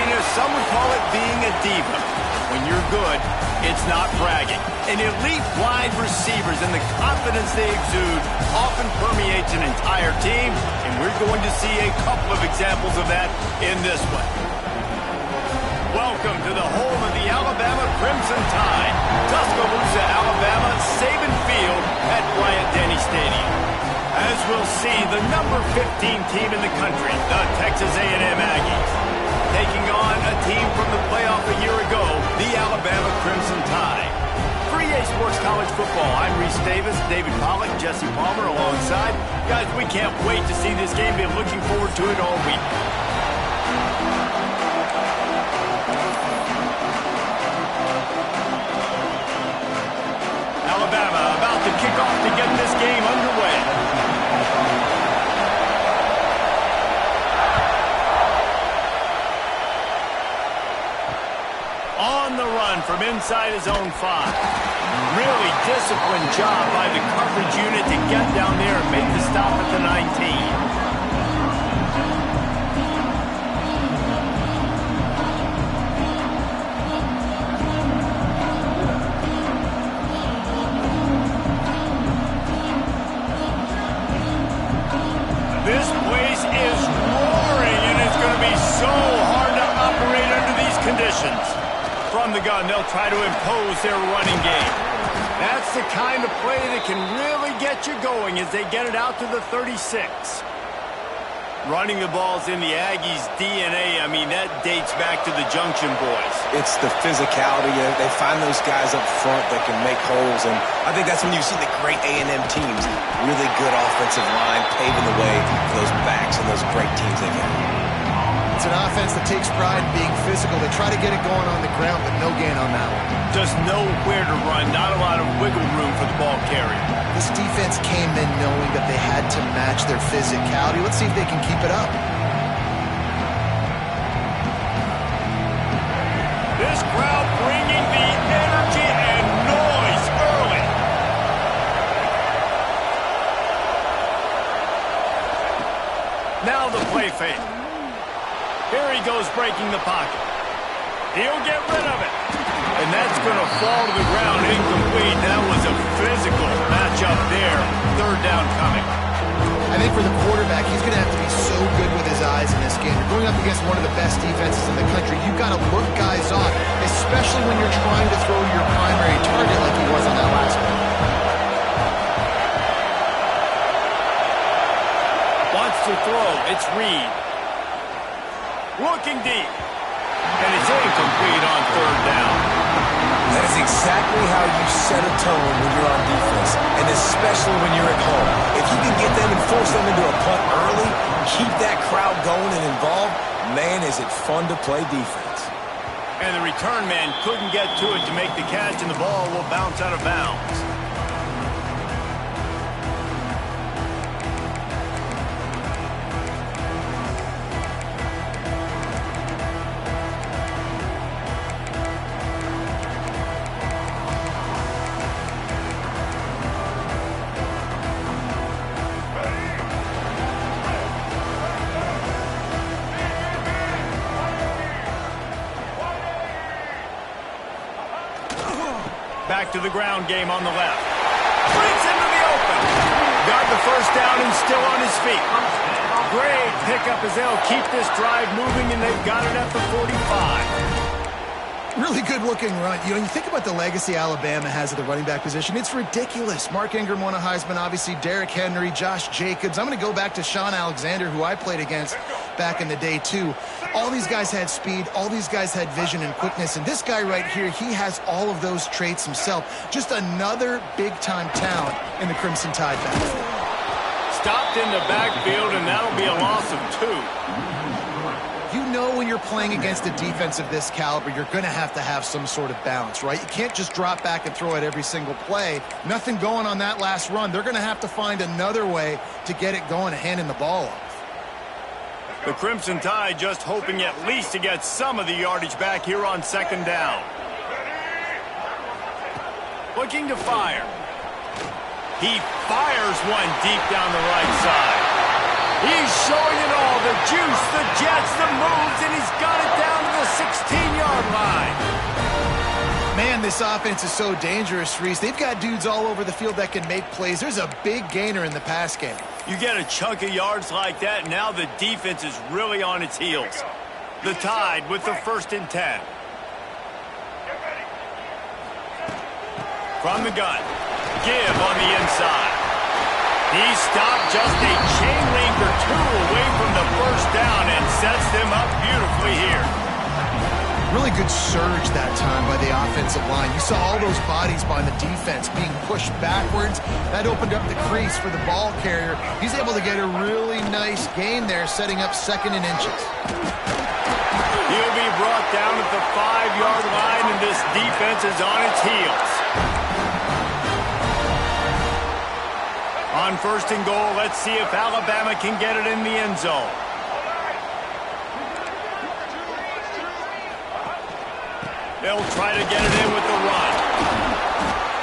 flashiness. Some would call it being a diva. When you're good, it's not bragging. And elite wide receivers and the confidence they exude often permeates an entire team, and we're going to see a couple of examples of that in this one. Welcome to the home of the Alabama Crimson Tide, Tuscaloosa, Alabama, Saban Field at Bryant-Denny Stadium. As we'll see, the number 15 team in the country, the Texas A&M Aggies, taking on a team from the playoff a year ago, the Alabama Crimson Tide. For EA Sports College Football, I'm Reese Davis, David Pollack, Jesse Palmer alongside. Guys, we can't wait to see this game. Been looking forward to it all week. Alabama about to kick off to get this game underway. On the run from inside his own 5. Really disciplined job by the coverage unit to get down there and make the stop at the 19. This place is roaring, and it's going to be so hard to operate under these conditions. From the gun, they'll try to impose their running game. That's the kind of play that can really get you going as they get it out to the 36. Running the ball's in the Aggies' DNA. I mean, that dates back to the Junction Boys. It's the physicality. They find those guys up front that can make holes, and I think that's when you see the great A&M teams. Really good offensive line paving the way for those backs and those great teams they get. It's an offense that takes pride in being physical. They try to get it going on the ground, but no gain on that one. Just know where to run. Not a lot of wiggle room for the ball carrier. This defense came in knowing that they had to match their physicality. Let's see if they can keep it up. This crowd bringing the energy and noise early. Now the play fake. Here he goes breaking the pocket. He'll get rid of it. And that's going to fall to the ground incomplete. That was a physical matchup there. Third down coming. I think for the quarterback, he's going to have to be so good with his eyes in this game. You're going up against one of the best defenses in the country. You've got to look guys off, especially when you're trying to throw your primary target like he was on that last one. Wants to throw. It's Reed. Looking deep. And it's incomplete on third down. That is exactly how you set a tone when you're on defense, and especially when you're at home. If you can get them and force them into a punt early, keep that crowd going and involved, man, is it fun to play defense. And the return man couldn't get to it to make the catch, and the ball will bounce out of bounds. Back to the ground game on the left. Brings into the open. Got the first down and still on his feet. Great pickup as they'll keep this drive moving, and they've got it at the 45. Really good-looking run. You know, you think about the legacy Alabama has at the running back position. It's ridiculous. Mark Ingram won a Heisman, obviously. Derrick Henry, Josh Jacobs. I'm going to go back to Sean Alexander, who I played against back in the day, too. All these guys had speed. All these guys had vision and quickness. And this guy right here, he has all of those traits himself. Just another big-time talent in the Crimson Tide backfield. Stopped in the backfield, and that'll be a loss of 2. You know when you're playing against a defense of this caliber, you're going to have some sort of balance, right? You can't just drop back and throw it every single play. Nothing going on that last run. They're going to have to find another way to get it going and handing the ball off. The Crimson Tide just hoping at least to get some of the yardage back here on second down. Looking to fire. He fires one deep down the right side. He's showing it all, the juice, the jets, the moves, and he's got it down to the 16-yard line. Man, this offense is so dangerous, Reese. They've got dudes all over the field that can make plays. There's a big gainer in the pass game. You get a chunk of yards like that, now the defense is really on its heels. The Tide with the 1st and 10. From the gun, Give on the inside. He stopped just a chain link or two away from the 1st down and sets them up beautifully here. Really good surge that time by the offensive line. You saw all those bodies by the defense being pushed backwards. That opened up the crease for the ball carrier. He's able to get a really nice gain there, setting up 2nd and inches. He'll be brought down at the 5-yard line, and this defense is on its heels. On 1st and goal, let's see if Alabama can get it in the end zone. They'll try to get it in with the run.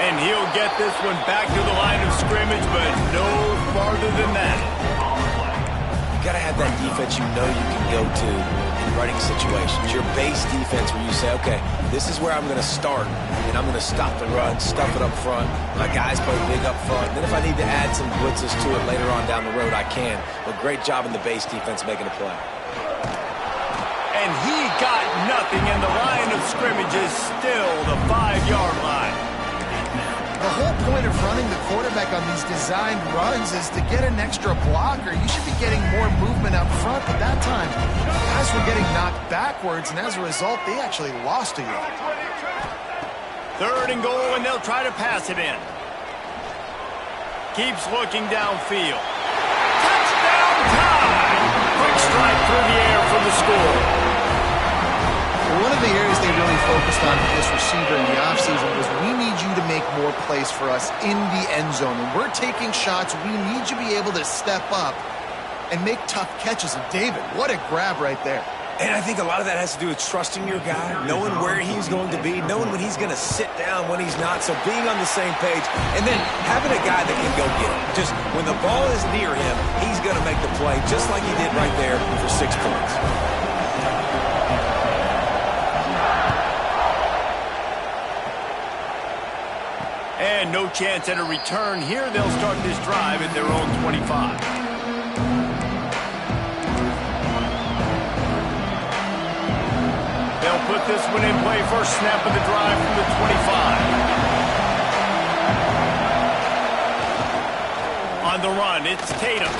And he'll get this one back to the line of scrimmage, but no farther than that. You got to have that defense you know you can go to in running situations. Your base defense where you say, okay, this is where I'm going to start, and I'm going to stop the run, stuff it up front. My guys play big up front. Then if I need to add some blitzes to it later on down the road, I can. But great job in the base defense making a play. And he got nothing, and the line of scrimmage is still the 5-yard line. The whole point of running the quarterback on these designed runs is to get an extra blocker. You should be getting more movement up front, but that time, guys were getting knocked backwards, and as a result, they actually lost a yard. 3rd and goal, and they'll try to pass it in. Keeps looking downfield. Touchdown time! Quick strike through the air for the score. One of the areas they really focused on with this receiver in the offseason was we need you to make more plays for us in the end zone. When we're taking shots, we need you to be able to step up and make tough catches. And David, what a grab right there. And I think a lot of that has to do with trusting your guy, knowing where he's going to be, knowing when he's going to sit down, when he's not. So being on the same page, and then having a guy that can go get it. Just when the ball is near him, he's going to make the play, just like he did right there for 6 points. And no chance at a return here. They'll start this drive at their own 25. They'll put this one in play. First snap of the drive from the 25. On the run, it's Tatum.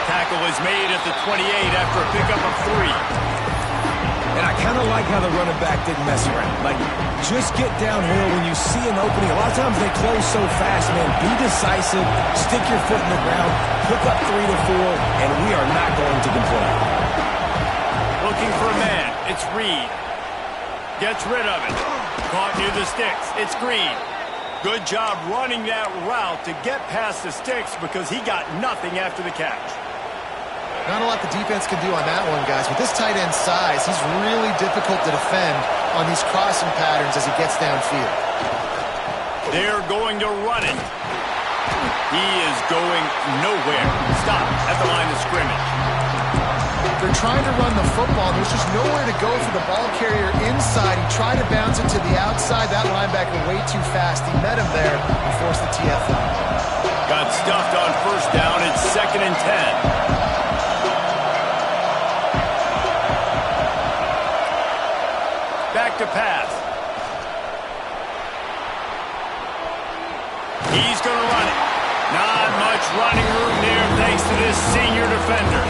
Tackle is made at the 28 after a pickup of 3. And I kind of like how the running back didn't mess around. Like, just get downhill when you see an opening. A lot of times they close so fast, man. Be decisive, stick your foot in the ground, pick up 3 to 4, and we are not going to complain. Looking for a man. It's Reed. Gets rid of it. Caught near the sticks. It's Green. Good job running that route to get past the sticks because he got nothing after the catch. Not a lot the defense can do on that one, guys. With this tight end size, he's really difficult to defend on these crossing patterns as he gets downfield. They're going to run it. He is going nowhere. Stop at the line of scrimmage. They're trying to run the football. There's just nowhere to go for the ball carrier inside. He tried to bounce it to the outside. That linebacker way too fast. He met him there and forced the TFL. Got stuffed on 1st down. It's 2nd and 10. Back to pass. He's going to run it. Not much running room there thanks to this senior defender.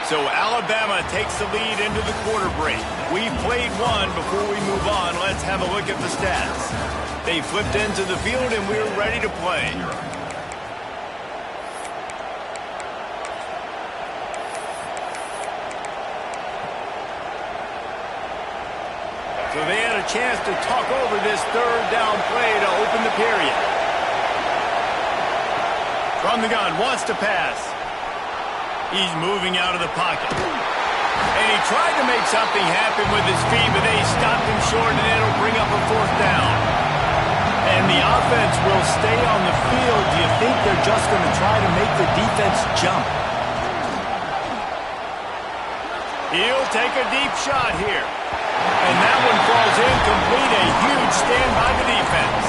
So Alabama takes the lead into the quarter break. We've played one. Before we move on, let's have a look at the stats. They flipped into the field and we're ready to play. So they had a chance to talk over this third down play to open the period. From the gun, wants to pass. He's moving out of the pocket. And he tried to make something happen with his feet, but they stopped him short, and it'll bring up a fourth down. And the offense will stay on the field. Do you think they're just going to try to make the defense jump? He'll take a deep shot here. And that one falls incomplete. A huge stand by the defense.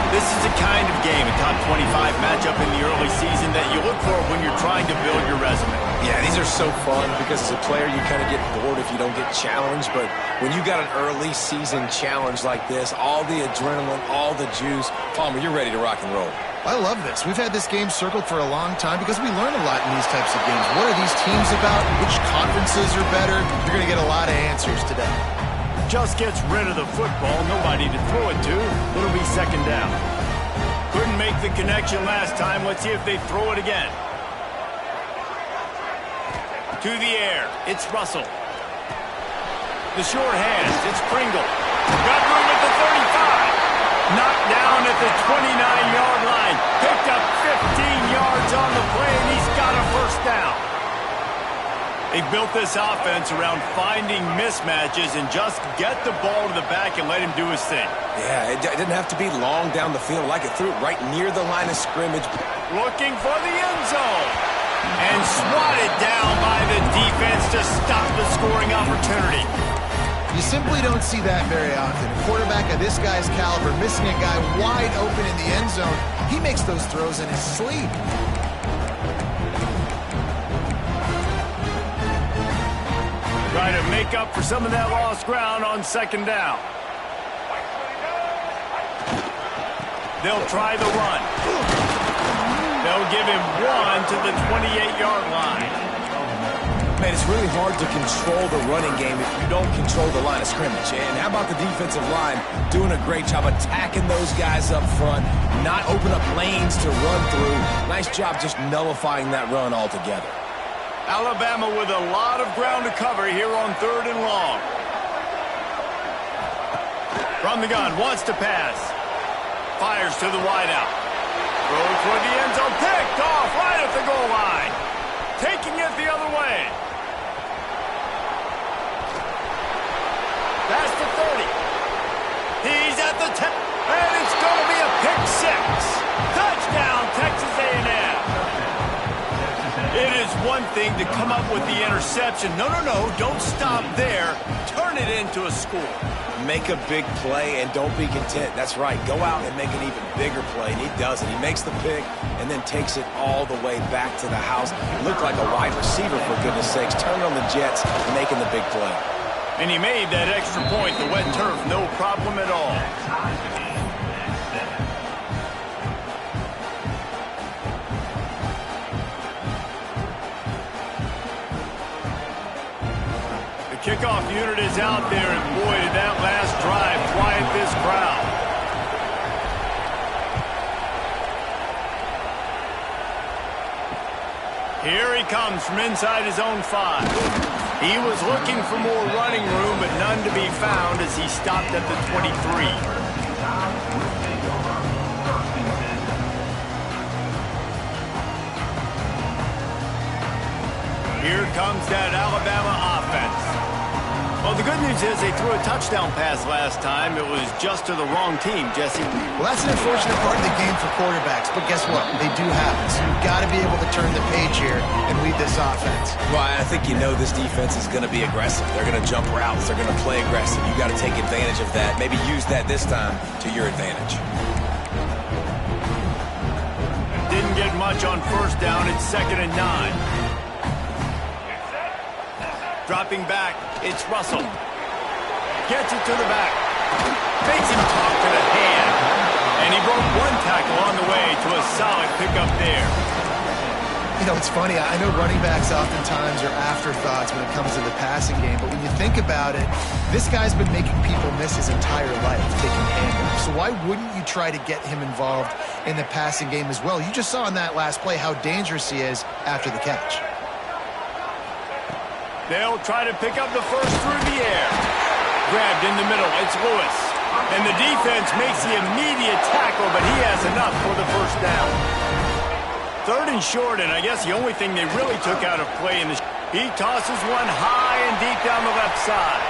This is the kind of game, a top 25 matchup in the early season, that you look for when you're trying to build your resume. Yeah, these are so fun because as a player you kind of get bored if you don't get challenged. But when you got an early season challenge like this, all the adrenaline, all the juice, Palmer, you're ready to rock and roll. I love this. We've had this game circled for a long time because we learn a lot in these types of games. What are these teams about? Which conferences are better? You're going to get a lot of answers today. Just gets rid of the football. Nobody to throw it to. It'll be second down. Couldn't make the connection last time. Let's see if they throw it again. To the air. It's Russell. The short hands. It's Pringle. Got room at the 35. Knocked down at the 29-yard line. Picked up 15 yards on the play, and he's got a first down. They built this offense around finding mismatches and just get the ball to the back and let him do his thing. Yeah, it didn't have to be long down the field. Like it threw it right near the line of scrimmage. Looking for the end zone. And swatted down by the defense to stop the scoring opportunity. You simply don't see that very often. A quarterback of this guy's caliber missing a guy wide open in the end zone. He makes those throws in his sleep. Try to make up for some of that lost ground on second down. They'll try the run. They'll give him one to the 28-yard line. Man, it's really hard to control the running game if you don't control the line of scrimmage. And how about the defensive line doing a great job attacking those guys up front, not open up lanes to run through. Nice job just nullifying that run altogether. Alabama with a lot of ground to cover here on third and long. From the gun, wants to pass. Fires to the wideout. Throw toward the end zone, picked off right at the goal line. Taking it the other way. Past the 30. He's at the 10. And it's going to be a pick six. Touchdown, Texas A&M. It is one thing to come up with the interception. No, don't stop there. Turn it into a score. Make a big play and don't be content. That's right. Go out and make an even bigger play, and he does it. He makes the pick and then takes it all the way back to the house. Looked like a wide receiver, for goodness sakes. Turning on the jets and making the big play. And he made that extra point. The wet turf, no problem at all. Kickoff unit is out there, and boy, did that last drive quiet this crowd. Here he comes from inside his own 5. He was looking for more running room, but none to be found as he stopped at the 23. Here comes that Alabama offense. Well, the good news is they threw a touchdown pass last time. It was just to the wrong team, Jesse. Well, that's an unfortunate part of the game for quarterbacks, but guess what? They do happen. So you've got to be able to turn the page here and lead this offense. Well, I think you know this defense is going to be aggressive. They're going to jump routes. They're going to play aggressive. You've got to take advantage of that. Maybe use that this time to your advantage. Didn't get much on first down. It's 2nd and 9. Dropping back, it's Russell. Gets it to the back. Makes him talk to the hand. And he broke one tackle on the way to a solid pickup there. You know, it's funny. I know running backs oftentimes are afterthoughts when it comes to the passing game, but when you think about it, this guy's been making people miss his entire life taking handoffs. So why wouldn't you try to get him involved in the passing game as well? You just saw in that last play how dangerous he is after the catch. They'll try to pick up the first through the air. grabbed in the middle. It's Lewis. And the defense makes the immediate tackle, but he has enough for the first down. 3rd and short, and I guess the only thing they really took out of play in the... He tosses one high and deep down the left side.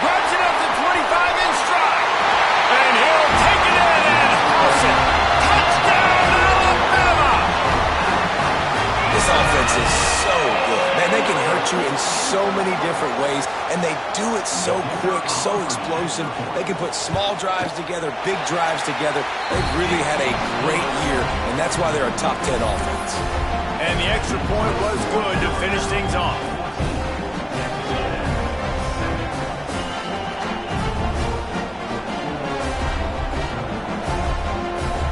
Grabs it up to 25 in stride. And he'll take it in and house it. Touchdown, Alabama! This offense is so good. Man, they can hurt you in so many different ways, and they do it so quick, so explosive. They can put small drives together, big drives together. They've really had a great year, and that's why they're a top 10 offense. And the extra point was good to finish things off.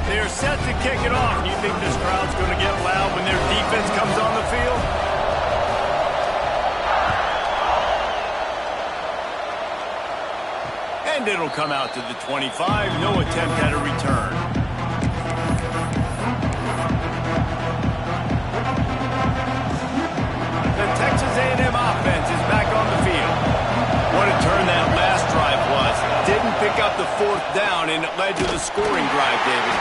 They're set to kick it off. You think this crowd's going to get loud when their defense comes on the field? And it'll come out to the 25. No attempt at a return. The Texas A&M offense is back on the field. What a turn that last drive was. Didn't pick up the 4th down, and it led to the scoring drive, David.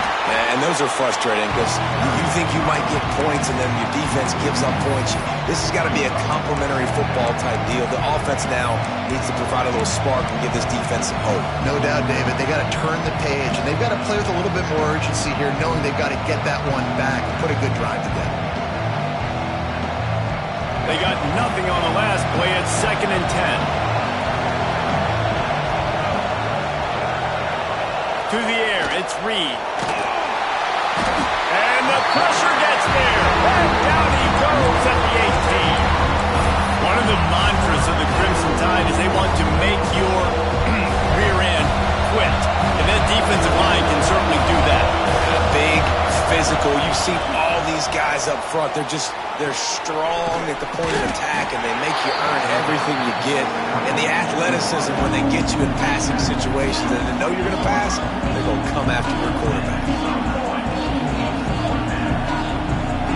And those are frustrating because you think you might get points and then your defense gives up points. This has got to be a complementary football type deal. The offense now needs to provide a little spark and give this defense some hope. No doubt, David. They got to turn the page, and they've got to play with a little bit more urgency here, knowing they've got to get that one back and put a good drive together. They got nothing on the last play. It's 2nd and 10. To the air, it's Reed. And the pressure gets there. And down he goes at the 18. One of the mantras of the Crimson Tide is they want to make your rear end quit. And that defensive line can certainly do that. Big, physical. You see all these guys up front. They're strong at the point of attack, and they make you earn everything you get. And the athleticism, when they get you in passing situations and they know you're going to pass, they're going to come after your quarterback.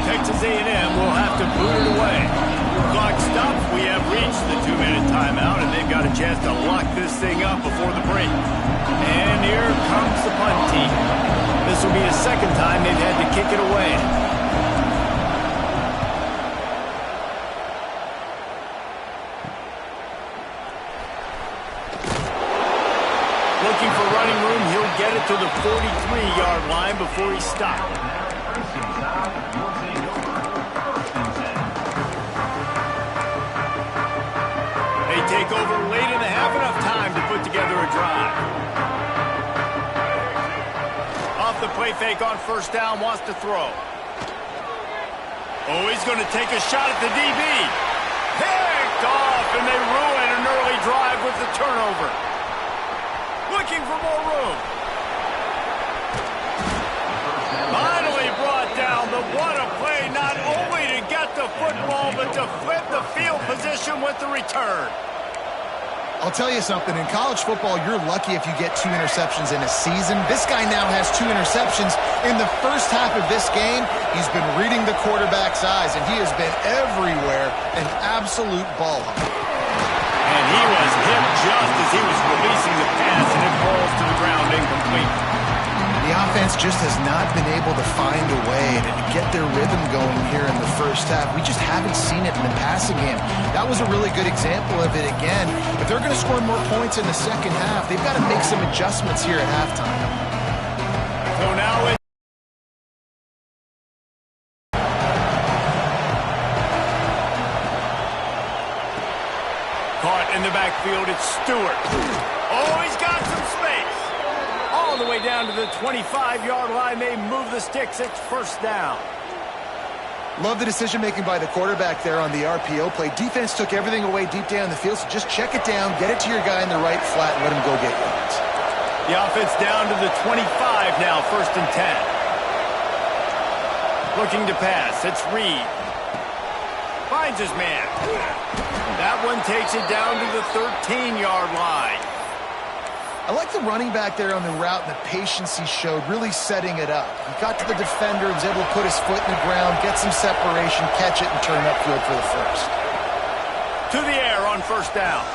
Texas A&M will have to boot it away. Clock stops. We have reached the 2-minute timeout, and they've got a chance to lock this thing up before the break. And here comes the punt team. This will be the 2nd time they've had to kick it away. Looking for running room, he'll get it to the 43-yard line before he stopped. They take over late in the half, enough time to put together a drive. Off the play fake on 1st down, wants to throw. Oh, he's going to take a shot at the DB. Picked off, and they ruin an early drive with the turnover. Looking for more room. Finally brought down, but what a play, not only to get the football, but to flip the field position with the return. I'll tell you something, in college football, you're lucky if you get 2 interceptions in a season. This guy now has 2 interceptions. In the first half of this game, he's been reading the quarterback's eyes, and he has been everywhere, an absolute ball hawk. And he was hit just as he was releasing the pass, and it falls to the ground incomplete. The offense just has not been able to find a way to get their rhythm going here in the first half. We just haven't seen it in the passing game. That was a really good example of it again. If they're going to score more points in the second half, they've got to make some adjustments here at halftime. So now it's caught in the backfield. It's Stewart. Oh, he's got some space. All the way down to the 25-yard line. They move the sticks. It's 1st down. Love the decision-making by the quarterback there on the RPO play. Defense took everything away deep down the field, so just check it down, get it to your guy in the right flat, and let him go get yards. The offense down to the 25 now, 1st and 10. Looking to pass. It's Reed. Finds his man. That one takes it down to the 13-yard line. I like the running back there on the route and the patience he showed, really setting it up. He got to the defender, was able to put his foot in the ground, get some separation, catch it, and turn upfield for the first. To the air on 1st down.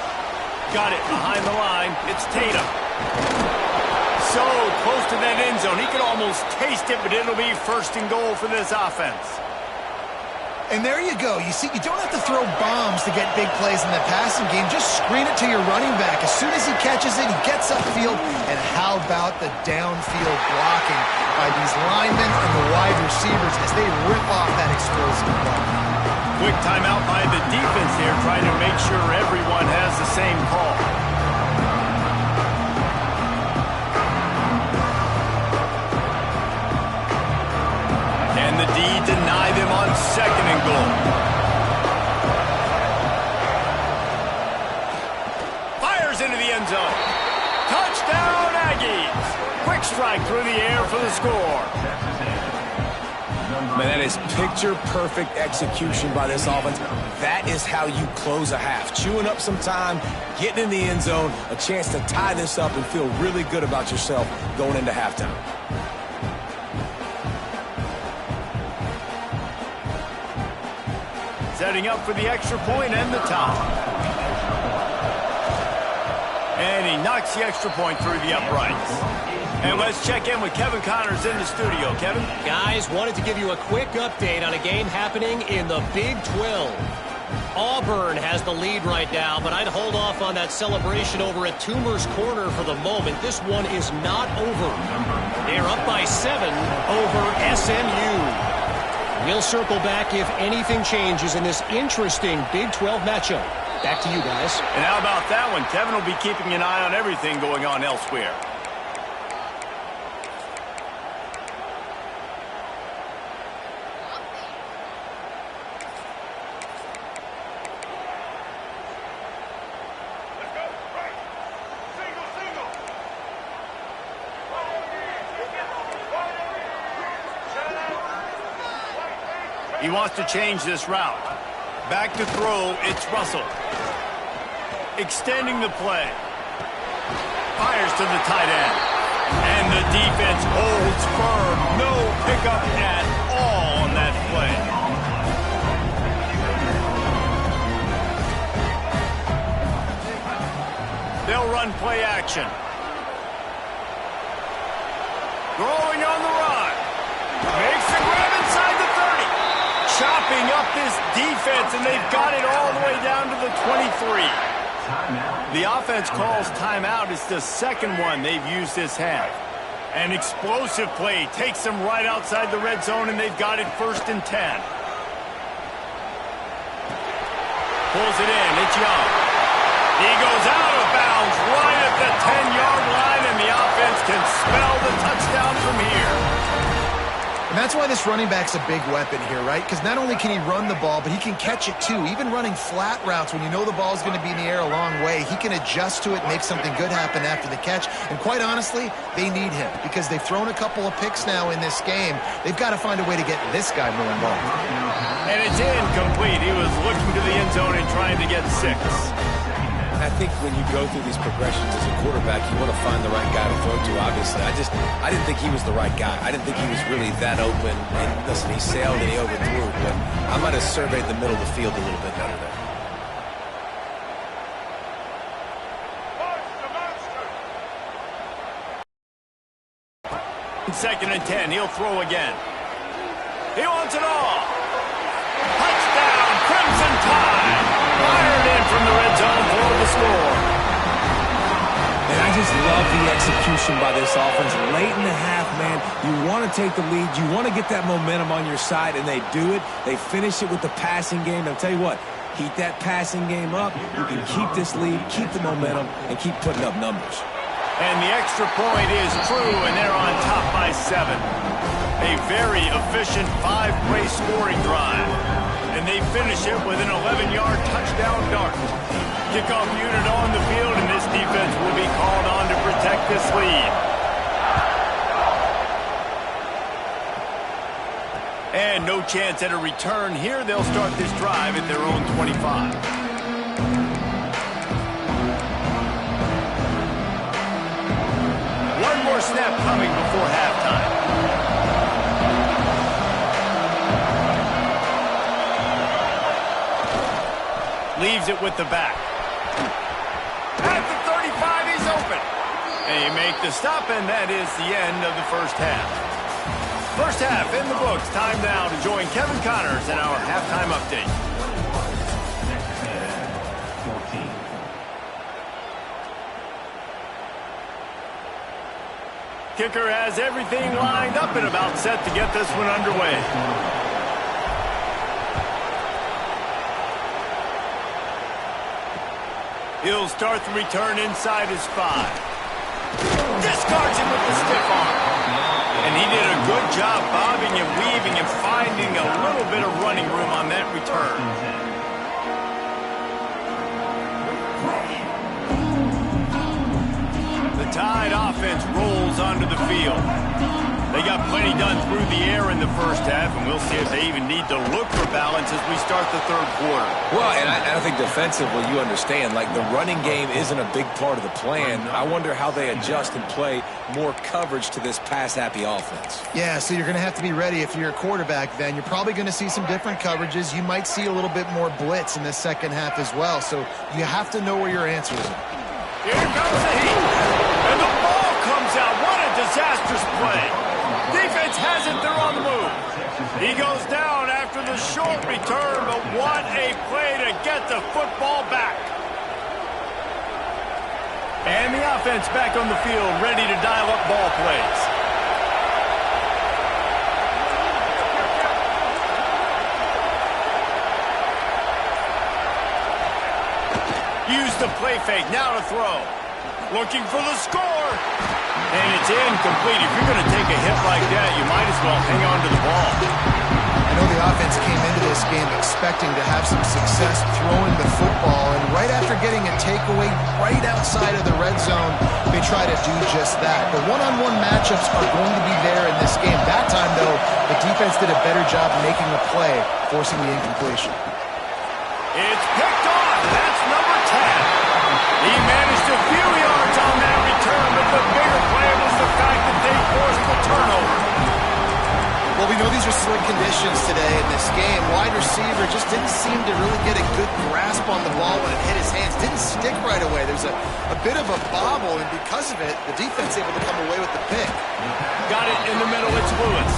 Got it behind the line. It's Tatum. So close to that end zone. He could almost taste it, but it'll be first and goal for this offense. And there you go. You see, you don't have to throw bombs to get big plays in the passing game. Just screen it to your running back. As soon as he catches it, he gets upfield. And how about the downfield blocking by these linemen and the wide receivers as they rip off that explosive ball. Quick timeout by the defense here, trying to make sure everyone has the same call. And the D deny them on second and goal. Fires into the end zone. Touchdown, Aggies. Quick strike through the air for the score. Man, that is picture-perfect execution by this offense. That is how you close a half. Chewing up some time, getting in the end zone, a chance to tie this up and feel really good about yourself going into halftime. Setting up for the extra point and the top. And he knocks the extra point through the uprights. And let's check in with Kevin Connors in the studio. Kevin? Guys, wanted to give you a quick update on a game happening in the Big 12. Auburn has the lead right now, but I'd hold off on that celebration over at Toomer's Corner for the moment. This one is not over. They're up by 7 over SMU. We'll circle back if anything changes in this interesting Big 12 matchup. Back to you guys. And how about that one? Kevin will be keeping an eye on everything going on elsewhere. He wants to change this route. Back to throw, it's Russell. Extending the play. Fires to the tight end. And the defense holds firm. No pickup at all on that play. They'll run play action. Throwing on the run. Makes the grab inside the 30. Chopping up this defense, and they've got it all the way down to the 23. The offense calls timeout. It's the second one they've used this half. An explosive play takes them right outside the red zone, and they've got it first and 10. Pulls it in. It's Young. He goes out of bounds right at the 10-yard line, and the offense can spell the touchdown from here. And that's why this running back's a big weapon here, right? Because not only can he run the ball, but he can catch it too. Even running flat routes when you know the ball's going to be in the air a long way, he can adjust to it, make something good happen after the catch. And quite honestly, they need him because they've thrown a couple of picks now in this game. They've got to find a way to get this guy more involved. And it's incomplete. He was looking to the end zone and trying to get 6. I think when you go through these progressions as a quarterback, you want to find the right guy to throw to, obviously. I didn't think he was the right guy. I didn't think he was really that open. And listen, he sailed and he overthrew, but I might have surveyed the middle of the field a little bit better there. Second and 10, he'll throw again. He wants it all. Touchdown, Crimson Tide. Fired in from the red zone for the score. And I just love the execution by this offense. Late in the half, man, you want to take the lead. You want to get that momentum on your side, and they do it. They finish it with the passing game. I'll tell you what, keep that passing game up. You can keep this lead, keep the momentum, and keep putting up numbers. And the extra point is true, and they're on top by 7. A very efficient 5-play scoring drive. And they finish it with an 11-yard touchdown dart. Kickoff unit on the field, and this defense will be called on to protect this lead. And no chance at a return here. They'll start this drive at their own 25. One more snap coming before halftime. Leaves it with the back. They make the stop, and that is the end of the first half. First half in the books. Time now to join Kevin Connors in our halftime update. Kicker has everything lined up and about set to get this one underway. He'll start the return inside his 5. Discards him with the stiff arm. And he did a good job bobbing and weaving and finding a little bit of running room on that return. The Tide offense rolls onto the field. They got plenty done through the air in the first half, and we'll see if they even need to look for balance as we start the third quarter. Well, and I think defensively, you understand, like the running game isn't a big part of the plan. I wonder how they adjust and play more coverage to this pass-happy offense. Yeah, so you're going to have to be ready if you're a quarterback then. You're probably going to see some different coverages. You might see a little bit more blitz in the second half as well, so you have to know where your answers are. Here comes the heat, and the ball comes out. What a disastrous play. Defense has it, they're on the move. He goes down after the short return, but what a play to get the football back. And the offense back on the field, ready to dial up ball plays. Use the play fake, now to throw. Looking for the score. And it's incomplete. If you're going to take a hit like that, you might as well hang on to the ball. I know the offense came into this game expecting to have some success throwing the football, and right after getting a takeaway right outside of the red zone, they try to do just that. The one-on-one matchups are going to be there in this game. That time, though, the defense did a better job making a play, forcing the incompletion. It's picked off. That's number 10. He managed a few yards on that return, but the bigger play was the fact that they forced the turnover. Well, we know these are slick conditions today in this game. Wide receiver just didn't seem to really get a good grasp on the ball when it hit his hands. Didn't stick right away. There's a bit of a bobble, and because of it, the defense able to come away with the pick. Got it in the middle. It's Lewis.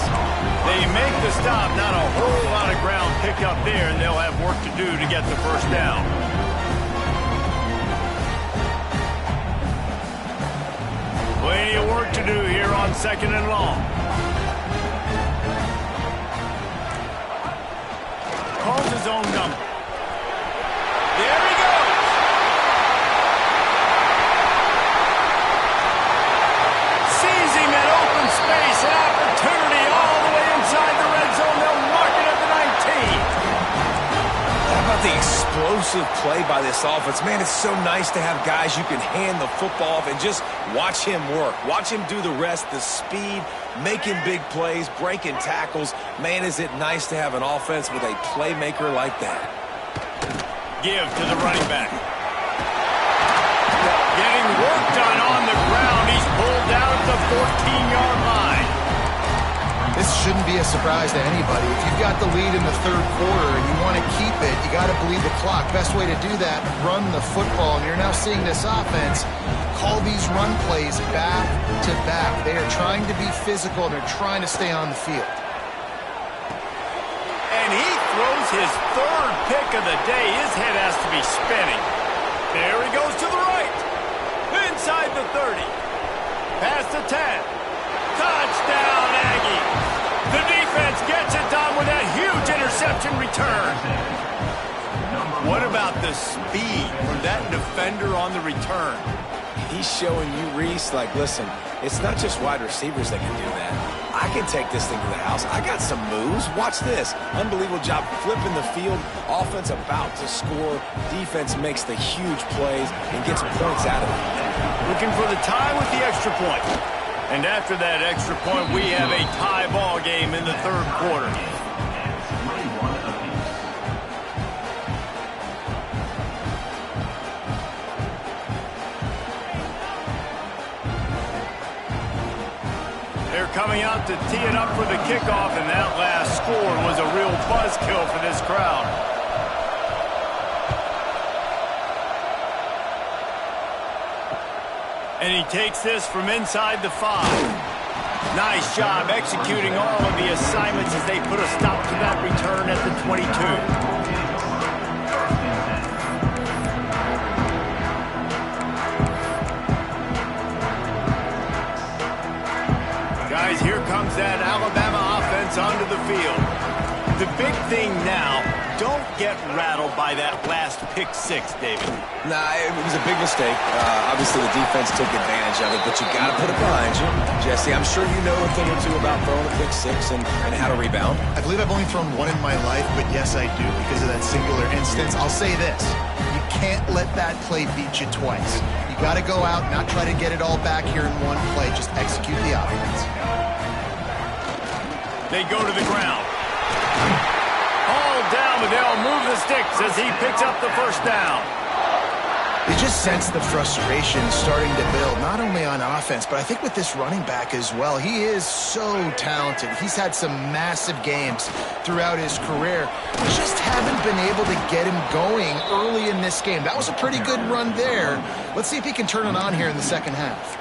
They make the stop. Not a whole lot of ground pick up there, and they'll have work to do to get the first down. Plenty of work to do here on 2nd and long. Calls his own number. There he goes. Sees him at open space, an opportunity all the way inside the red zone. They'll mark it at the 19. How about the explosive play by this offense? Man, it's so nice to have guys you can hand the football off and just watch him work. Watch him do the rest, the speed, making big plays, breaking tackles. Man, is it nice to have an offense with a playmaker like that. Give to the running back. Getting work done on the ground. He's pulled down at the 14-yard line. This shouldn't be a surprise to anybody. If you've got the lead in the third quarter and you want to keep it, you got to bleed the clock. Best way to do that, run the football. And you're now seeing this offense call these run plays back to back. They are trying to be physical, and they're trying to stay on the field. And he throws his third pick of the day. His head has to be spinning. There he goes to the right. Inside the 30. Past the 10. Touchdown, Aggie. The defense gets it done with that huge interception return. What about the speed from that defender on the return? He's showing you, Reese, like, listen, it's not just wide receivers that can do that. I can take this thing to the house. I got some moves. Watch this. Unbelievable job flipping the field. Offense about to score. Defense makes the huge plays and gets points out of it. Looking for the tie with the extra point. And after that extra point, we have a tie ball game in the third quarter. They're coming out to tee it up for the kickoff, and that last score was a real buzzkill for this crowd. And he takes this from inside the 5. Nice job executing all of the assignments as they put a stop to that return at the 22. Guys, here comes that Alabama offense onto the field. The big thing now, don't get rattled by that last pick-6, David. Nah, it was a big mistake. Obviously, the defense took advantage of it, but you got to put it behind you. Jesse, I'm sure you know a thing or two about throwing a pick-6 and how to rebound. I believe I've only thrown one in my life, but yes, I do because of that singular instance. I'll say this. You can't let that play beat you twice. You got to go out, not try to get it all back here in one play. Just execute the offense. They go to the ground. All down, but they'll move the sticks as he picks up the first down. You just sense the frustration starting to build, not only on offense, but I think with this running back as well. He is so talented. He's had some massive games throughout his career. We just haven't been able to get him going early in this game. That was a pretty good run there. Let's see if he can turn it on here in the second half.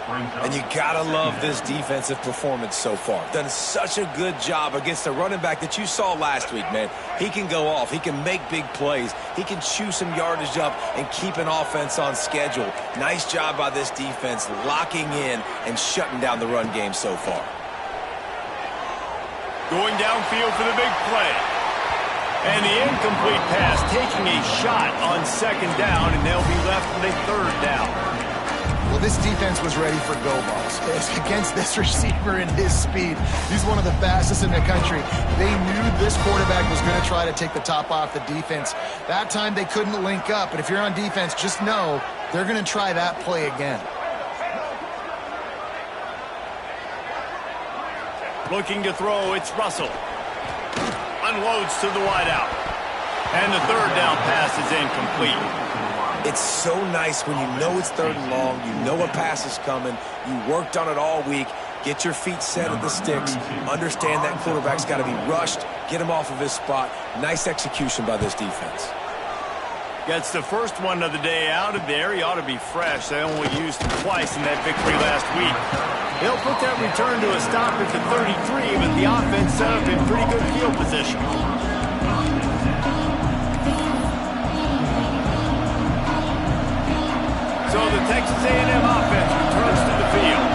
And you gotta love this defensive performance so far. Done such a good job against the running back that you saw last week, man. He can go off. He can make big plays. He can chew some yardage up and keep an offense on schedule. Nice job by this defense locking in and shutting down the run game so far. Going downfield for the big play. And the incomplete pass taking a shot on second down, and they'll be left with a third down. Well, this defense was ready for go balls. Against this receiver and his speed, he's one of the fastest in the country. They knew this quarterback was going to try to take the top off the defense. That time they couldn't link up, but if you're on defense, just know they're going to try that play again. Looking to throw, it's Russell. Unloads to the wideout. And the third down pass is incomplete. It's so nice when you know it's third and long, you know a pass is coming, you worked on it all week, get your feet set at the sticks, understand that quarterback's got to be rushed, get him off of his spot. Nice execution by this defense. Gets the first one of the day out of there. He ought to be fresh. They only used him twice in that victory last week. They'll put that return to a stop at the 33, but the offense set up in pretty good field position. So the Texas A&M offense returns to the field.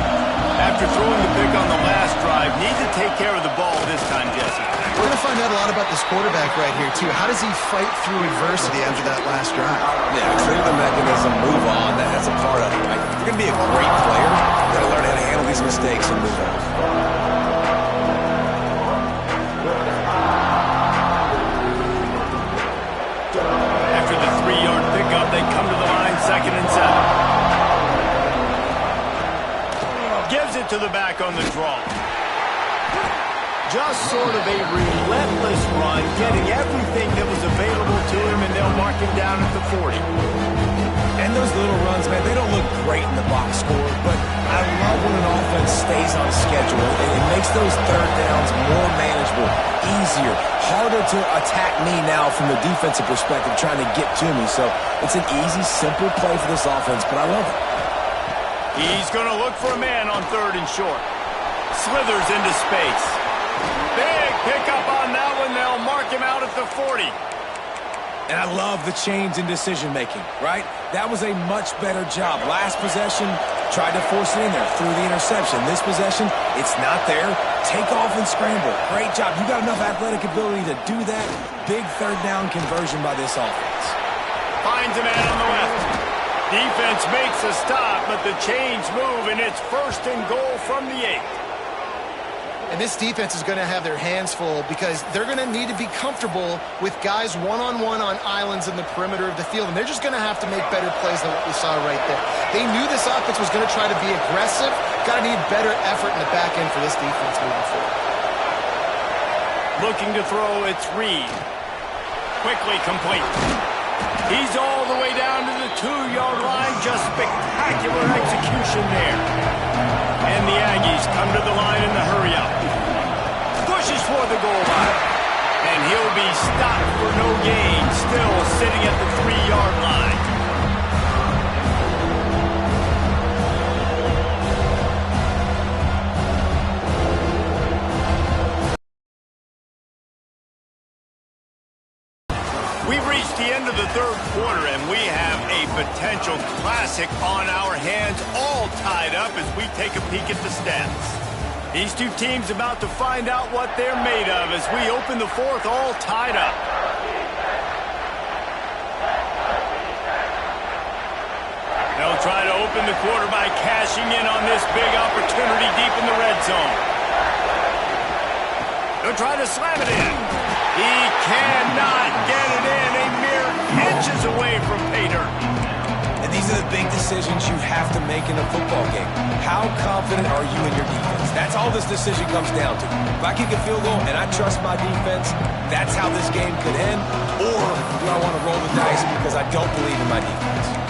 After throwing the pick on the last drive, need to take care of the ball this time, Jesse. We're going to find out a lot about this quarterback right here, too. How does he fight through adversity after that last drive? Yeah, trigger the mechanism, move on. That's a part of it. Like, if you're going to be a great player, you got to learn how to handle these mistakes and move on. After the 3-yard pickup, they come to the line, 2nd and 7. Gives it to the back on the draw. Just sort of a relentless run, getting everything that was available to him, and they'll mark him down at the 40. And those little runs, man, they don't look great in the box score, but I love when an offense stays on schedule. It makes those third downs more manageable, easier, harder to attack me now from the defensive perspective trying to get to me. So it's an easy, simple play for this offense, but I love it. He's going to look for a man on 3rd and short. Slithers into space. Big pickup on that one. They'll mark him out at the 40. And I love the change in decision-making, right? That was a much better job. Last possession, tried to force it in there through the interception. This possession, it's not there. Take off and scramble. Great job. You got enough athletic ability to do that. Big third down conversion by this offense. Finds a man on the left. Defense makes a stop, but the chains move, and it's 1st and goal from the 8. And this defense is going to have their hands full because they're going to need to be comfortable with guys one-on-one on islands in the perimeter of the field. And they're just going to have to make better plays than what we saw right there. They knew this offense was going to try to be aggressive. Got to need better effort in the back end for this defense moving forward. Looking to throw, it's Reed. Quickly complete. He's all the way down to the 2-yard line. Just spectacular execution there. And the Aggies come to the line in the hurry-up. Pushes for the goal line. And he'll be stopped for no gain, still sitting at the 3-yard line. classic on our hands, all tied up as we take a peek at the stats. These two teams about to find out what they're made of as we open the fourth, all tied up. They'll try to open the quarter by cashing in on this big opportunity deep in the red zone. They'll try to slam it in. He cannot get it in, a mere inches away from pay dirt. And these are the big decisions you have to make in a football game. How confident are you in your defense? That's all this decision comes down to. If I kick a field goal and I trust my defense, that's how this game could end. Or do I want to roll the dice because I don't believe in my defense?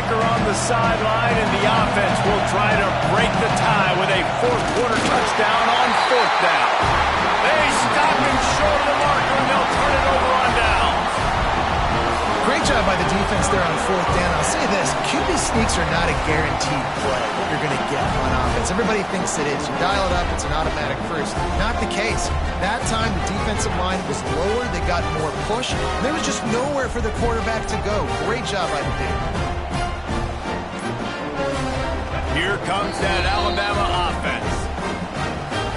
On the sideline, and the offense will try to break the tie with a fourth-quarter touchdown on fourth down. They stop him short of the marker, and they'll turn it over on downs. Great job by the defense there on fourth down. I'll say this, QB sneaks are not a guaranteed play that you're going to get on offense. Everybody thinks it is. You dial it up, it's an automatic first. Not the case. That time, the defensive line was lower. They got more push. There was just nowhere for the quarterback to go. Great job by the dude. Here comes that Alabama offense.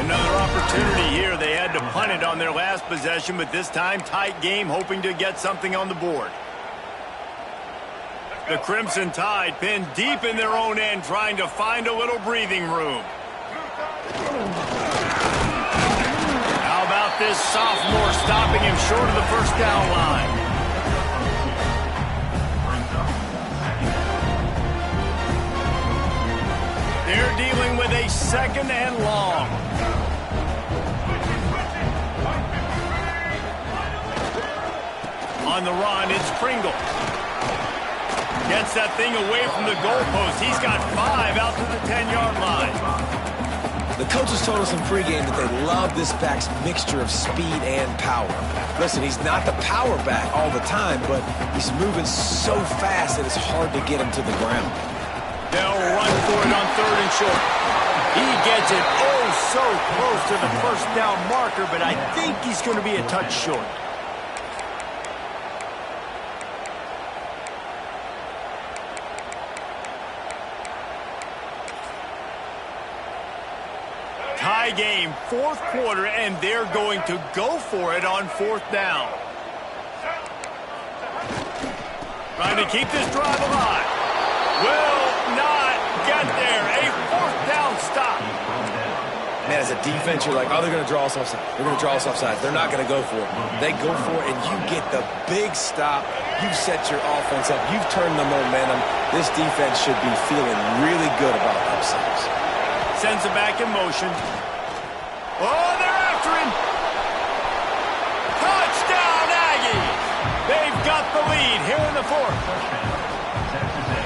Another opportunity here. They had to punt it on their last possession, but this time tight game, hoping to get something on the board. The Crimson Tide pinned deep in their own end, trying to find a little breathing room. How about this sophomore stopping him short of the first down line? They're dealing with a second and long. On the run, it's Pringle. Gets that thing away from the goalpost. He's got 5 out to the 10-yard line. The coaches told us in pregame that they love this back's mixture of speed and power. Listen, he's not the power back all the time, but he's moving so fast that it's hard to get him to the ground. They'll run for it on third and short. He gets it so close to the first down marker, but I think he's going to be a touch short. Tie game, fourth quarter, and they're going to go for it on fourth down. Trying to keep this drive alive. Will not get there. A fourth down stop. Man, as a defense, you're like, oh, they're going to draw us offside. They're going to draw us offside. They're not going to go for it. They go for it, and you get the big stop. You've set your offense up. You've turned the momentum. This defense should be feeling really good about themselves. Sends it back in motion. Oh, they're after him. Touchdown, Aggies. They've got the lead here in the fourth.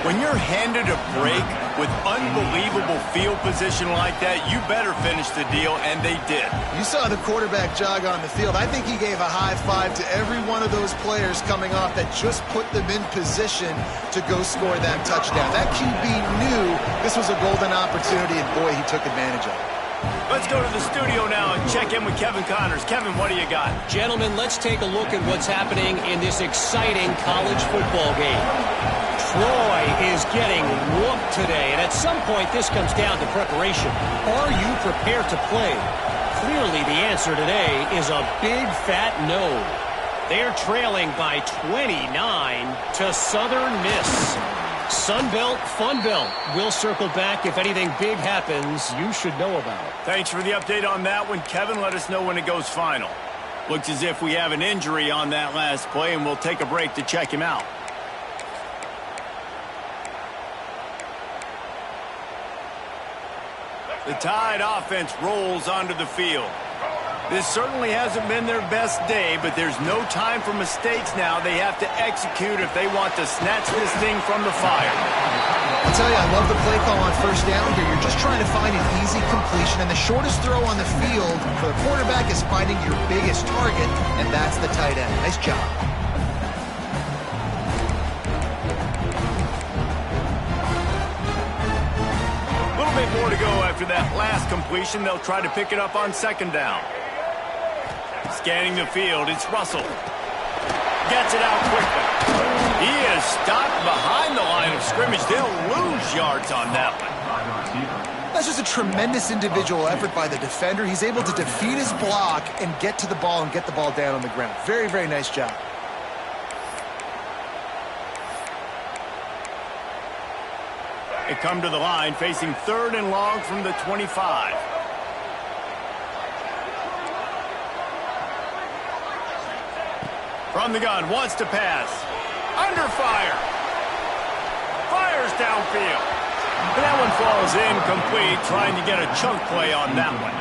When you're handed a break with unbelievable field position like that, you better finish the deal, and they did. You saw the quarterback jog on the field. I think he gave a high five to every one of those players coming off that just put them in position to go score that touchdown. That QB knew this was a golden opportunity, and boy, he took advantage of it. Let's go to the studio now and check in with Kevin Connors. Kevin, what do you got? Gentlemen, let's take a look at what's happening in this exciting college football game. Troy is getting whooped today, and at some point this comes down to preparation. Are you prepared to play? Clearly the answer today is a big fat no. They're trailing by 29 to Southern Miss. Sunbelt, Funbelt. We'll circle back if anything big happens you should know about. Thanks for the update on that one, Kevin. Let us know when it goes final. Looks as if we have an injury on that last play, and we'll take a break to check him out. The Tide offense rolls onto the field. This certainly hasn't been their best day, but there's no time for mistakes now. They have to execute if they want to snatch this thing from the fire. I'll tell you, I love the play call on first down here. You're just trying to find an easy completion, and the shortest throw on the field for the quarterback is finding your biggest target, and that's the tight end. Nice job. little bit more to go after that last completion. They'll try to pick it up on second down. Scanning the field, it's Russell. Gets it out quickly. He is stopped behind the line of scrimmage. They'll lose yards on that one. That's just a tremendous individual effort by the defender. He's able to defeat his block and get to the ball and get the ball down on the ground. Very, very nice job. They come to the line facing 3rd and long from the 25. From the gun, wants to pass. Under fire. Fires downfield. And that one falls incomplete, trying to get a chunk play on that one.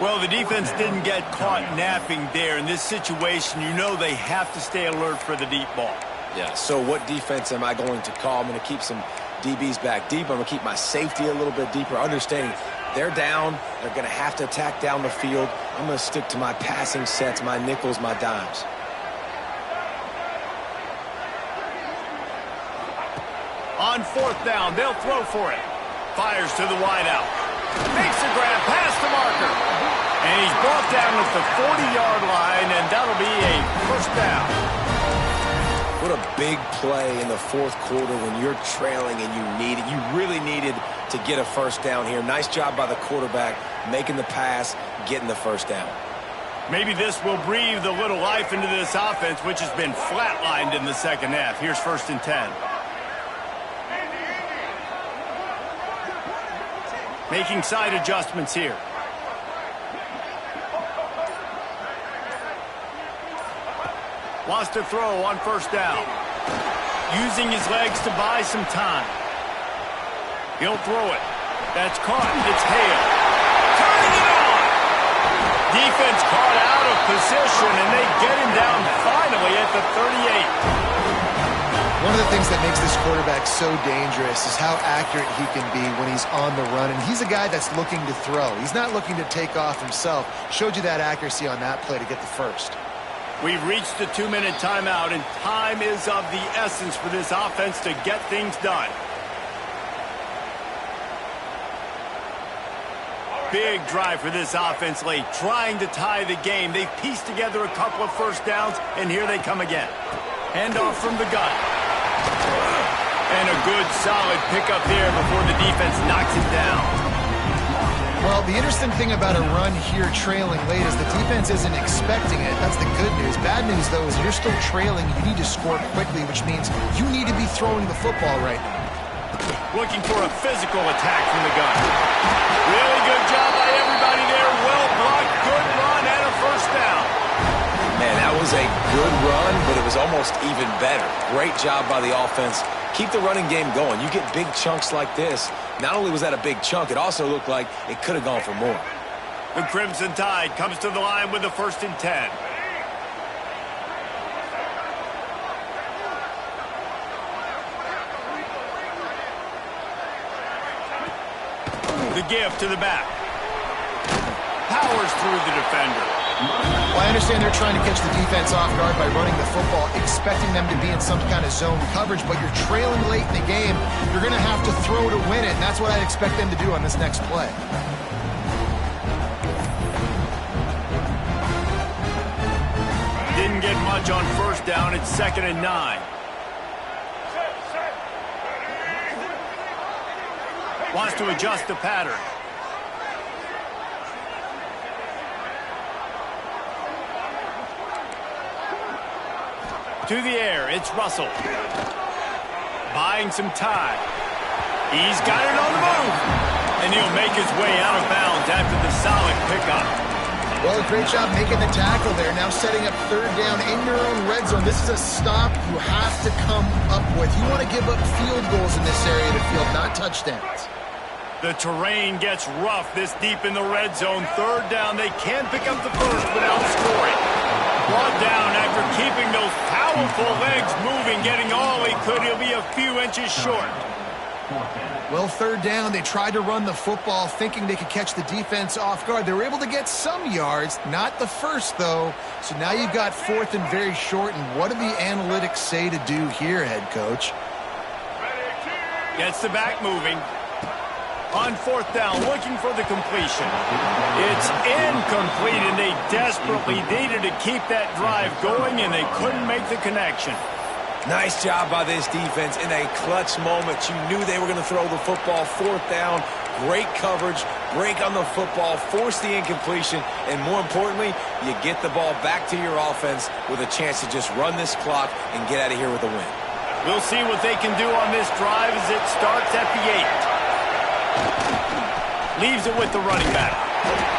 Well, the defense didn't get caught napping there. In this situation, you know they have to stay alert for the deep ball. Yeah, so what defense am I going to call? I'm going to keep some DBs back deep. I'm going to keep my safety a little bit deeper, understanding they're down. They're going to have to attack down the field. I'm going to stick to my passing sets, my nickels, my dimes. On 4th down, they'll throw for it. Fires to the wideout. Makes a grab past the marker. And he's brought down at the 40-yard line, and that'll be a first down. What a big play in the 4th quarter when you're trailing and you really needed to get a first down here. Nice job by the quarterback, making the pass, getting the first down. Maybe this will breathe a little life into this offense, which has been flatlined in the second half. Here's 1st and 10. Making side adjustments here. Wants to throw on 1st down. Using his legs to buy some time. He'll throw it. That's caught. It's Hale. Turning it on. Defense caught out of position, and they get him down finally at the 38. One of the things that makes this quarterback so dangerous is how accurate he can be when he's on the run. And he's a guy that's looking to throw. He's not looking to take off himself. Showed you that accuracy on that play to get the first. We've reached the 2-minute timeout, and time is of the essence for this offense to get things done. Big drive for this offense late, trying to tie the game. They've pieced together a couple of first downs, and here they come again. Handoff from the gun. And a good, solid pickup there before the defense knocks it down. Well, the interesting thing about a run here trailing late is the defense isn't expecting it. That's the good news. Bad news, though, is you're still trailing. You need to score quickly, which means you need to be throwing the football right now. Looking for a physical attack from the gun. Really good job by everybody there. Well blocked, good run, and a first down. Man, that was a good run, but it was almost even better. Great job by the offense. Keep the running game going. You get big chunks like this. Not only was that a big chunk, it also looked like it could have gone for more. The Crimson Tide comes to the line with the 1st and 10. The give to the back. Powers through the defender. Well, I understand they're trying to catch the defense off guard by running the football, expecting them to be in some kind of zone coverage, but you're trailing late in the game. You're going to have to throw to win it, and that's what I'd expect them to do on this next play. Didn't get much on 1st down. It's 2nd and 9. Wants to adjust the pattern. To the air, it's Russell. Buying some time. He's got it on the move. And he'll make his way out of bounds after the solid pickup. Well, a great job making the tackle there. Now setting up 3rd down in your own red zone. This is a stop you have to come up with. You want to give up field goals in this area of the field, not touchdowns. The terrain gets rough this deep in the red zone. 3rd down, they can't pick up the first without scoring. Brought down after keeping those powerful legs moving, getting all he could. He'll be a few inches short. Well, 3rd down, they tried to run the football thinking they could catch the defense off guard. They were able to get some yards, not the first, though. So now you've got 4th and very short. And what do the analytics say to do here, head coach? Gets the back moving. On fourth down, looking for the completion. It's incomplete, and they desperately needed to keep that drive going, and they couldn't make the connection. Nice job by this defense in a clutch moment. You knew they were going to throw the football. Fourth down, great coverage, break on the football, force the incompletion, and more importantly, you get the ball back to your offense with a chance to just run this clock and get out of here with a win. We'll see what they can do on this drive as it starts at the 8. Leaves it with the running back.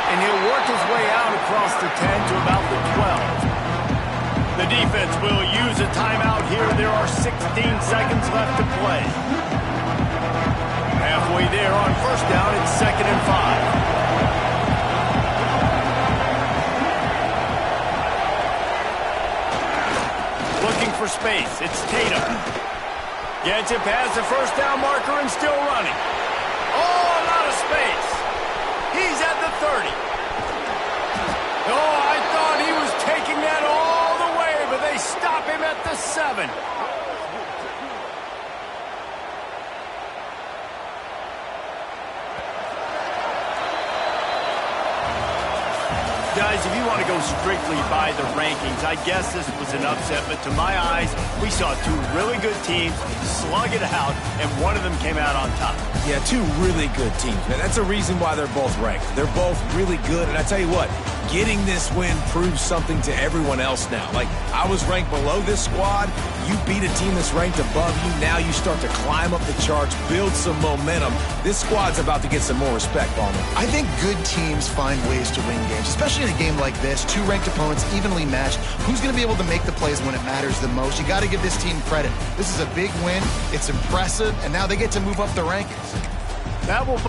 And he'll work his way out across the 10 to about the 12. The defense will use a timeout here. There are 16 seconds left to play. Halfway there on first down, it's 2nd and 5. Looking for space. It's Tatum. Gets it past the first down marker and still running. Oh, a lot of space. He's at the 30. Oh, I thought he was taking that all the way, but they stop him at the 7. Guys, if you want to go strictly by the rankings, I guess this was an upset, but to my eyes, we saw two really good teams slug it out, and one of them came out on top. Yeah, two really good teams, man. That's a reason why they're both ranked. They're both really good, and I tell you what, getting this win proves something to everyone else now. Like, I was ranked below this squad. You beat a team that's ranked above you. Now you start to climb up the charts, build some momentum. This squad's about to get some more respect, Palmer. I think good teams find ways to win games, especially in a game like this. Two ranked opponents, evenly matched. Who's going to be able to make the plays when it matters the most? You got to give this team credit. This is a big win. It's impressive, and now they get to move up the rankings. That will...